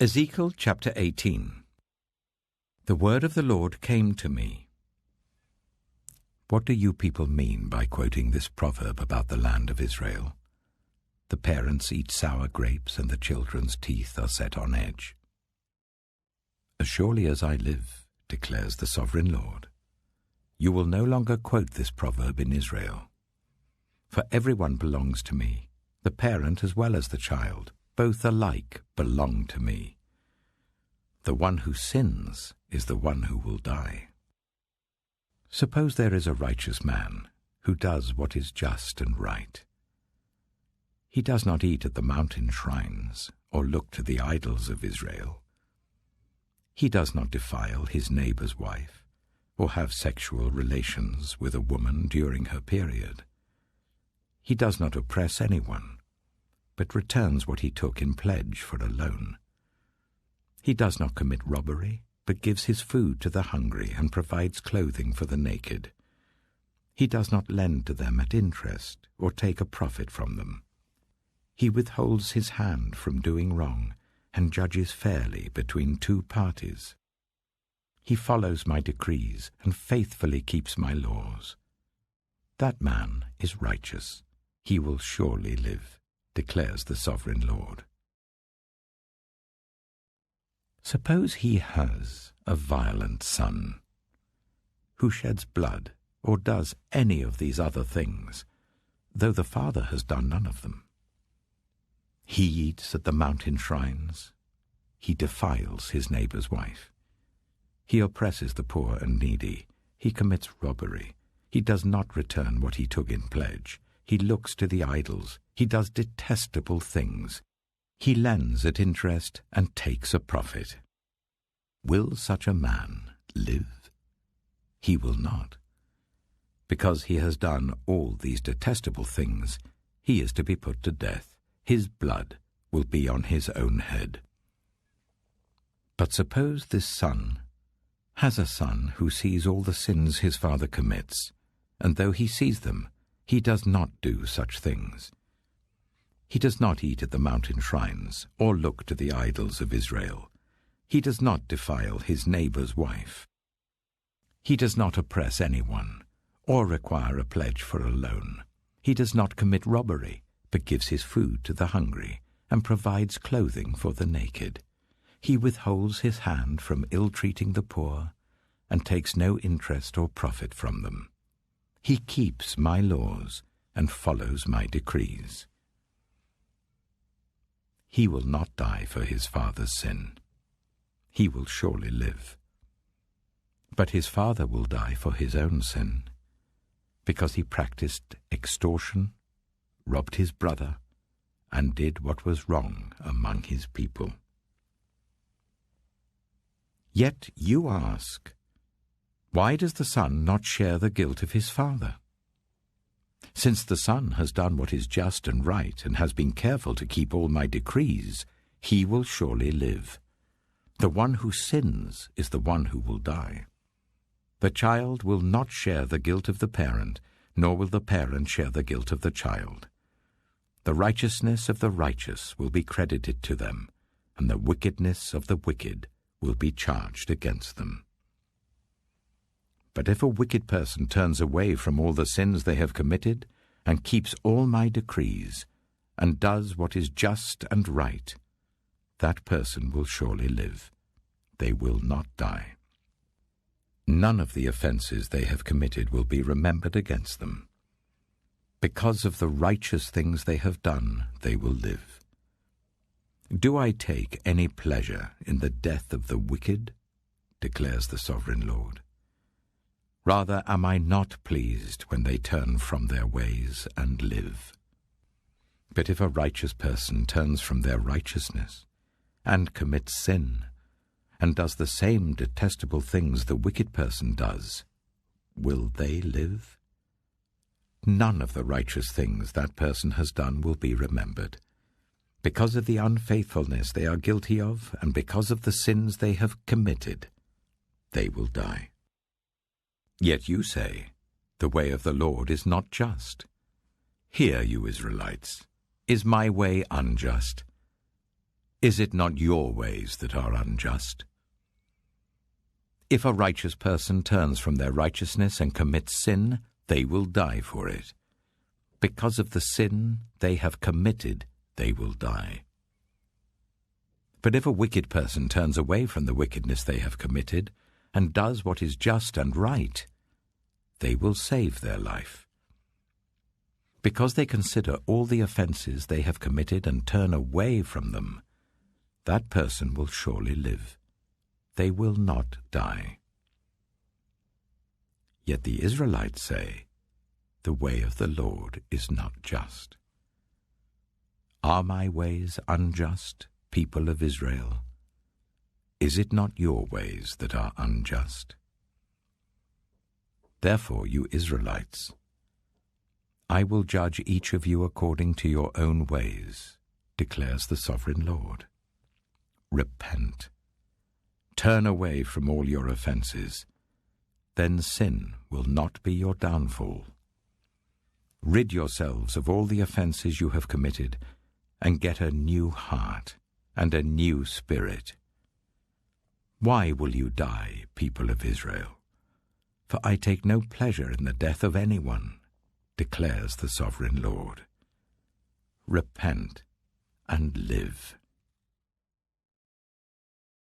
Ezekiel chapter 18. The word of the Lord came to me. What do you people mean by quoting this proverb about the land of Israel? The parents eat sour grapes and the children's teeth are set on edge. As surely as I live, declares the sovereign Lord, you will no longer quote this proverb in Israel. For everyone belongs to me, the parent as well as the child. Both alike belong to me. The one who sins is the one who will die. Suppose there is a righteous man who does what is just and right. He does not eat at the mountain shrines or look to the idols of Israel. He does not defile his neighbor's wife or have sexual relations with a woman during her period. He does not oppress anyone, but returns what he took in pledge for a loan. He does not commit robbery, but gives his food to the hungry and provides clothing for the naked. He does not lend to them at interest or take a profit from them. He withholds his hand from doing wrong and judges fairly between two parties. He follows my decrees and faithfully keeps my laws. That man is righteous. He will surely live, declares the sovereign Lord. Suppose he has a violent son, who sheds blood or does any of these other things, though the father has done none of them. He eats at the mountain shrines. He defiles his neighbor's wife. He oppresses the poor and needy. He commits robbery. He does not return what he took in pledge. He looks to the idols. He does detestable things. He lends at interest and takes a profit. Will such a man live? He will not. Because he has done all these detestable things, he is to be put to death. His blood will be on his own head. But suppose this son has a son who sees all the sins his father commits, and though he sees them, he does not do such things. He does not eat at the mountain shrines or look to the idols of Israel. He does not defile his neighbor's wife. He does not oppress anyone or require a pledge for a loan. He does not commit robbery, but gives his food to the hungry and provides clothing for the naked. He withholds his hand from ill-treating the poor and takes no interest or profit from them. He keeps my laws and follows my decrees. He will not die for his father's sin. He will surely live. But his father will die for his own sin, because he practiced extortion, robbed his brother, and did what was wrong among his people. Yet you ask, why does the son not share the guilt of his father? Since the son has done what is just and right and has been careful to keep all my decrees, he will surely live. The one who sins is the one who will die. The child will not share the guilt of the parent, nor will the parent share the guilt of the child. The righteousness of the righteous will be credited to them, and the wickedness of the wicked will be charged against them. But if a wicked person turns away from all the sins they have committed, and keeps all my decrees, and does what is just and right, that person will surely live. They will not die. None of the offenses they have committed will be remembered against them. Because of the righteous things they have done, they will live. Do I take any pleasure in the death of the wicked? Declares the sovereign Lord. Rather am I not pleased when they turn from their ways and live. But if a righteous person turns from their righteousness and commits sin, and does the same detestable things the wicked person does, will they live? None of the righteous things that person has done will be remembered. Because of the unfaithfulness they are guilty of, and because of the sins they have committed, they will die. Yet you say, the way of the Lord is not just. Hear, you Israelites, is my way unjust? Is it not your ways that are unjust? If a righteous person turns from their righteousness and commits sin, they will die for it. Because of the sin they have committed, they will die. But if a wicked person turns away from the wickedness they have committed and does what is just and right, they will save their life. Because they consider all the offenses they have committed and turn away from them, that person will surely live. They will not die. Yet the Israelites say, "The way of the Lord is not just." Are my ways unjust, people of Israel? Is it not your ways that are unjust? Therefore, you Israelites, I will judge each of you according to your own ways, declares the sovereign Lord. Repent. Turn away from all your offenses. Then sin will not be your downfall. Rid yourselves of all the offenses you have committed, and get a new heart and a new spirit. Why will you die, people of Israel? For I take no pleasure in the death of anyone, declares the sovereign Lord. Repent and live.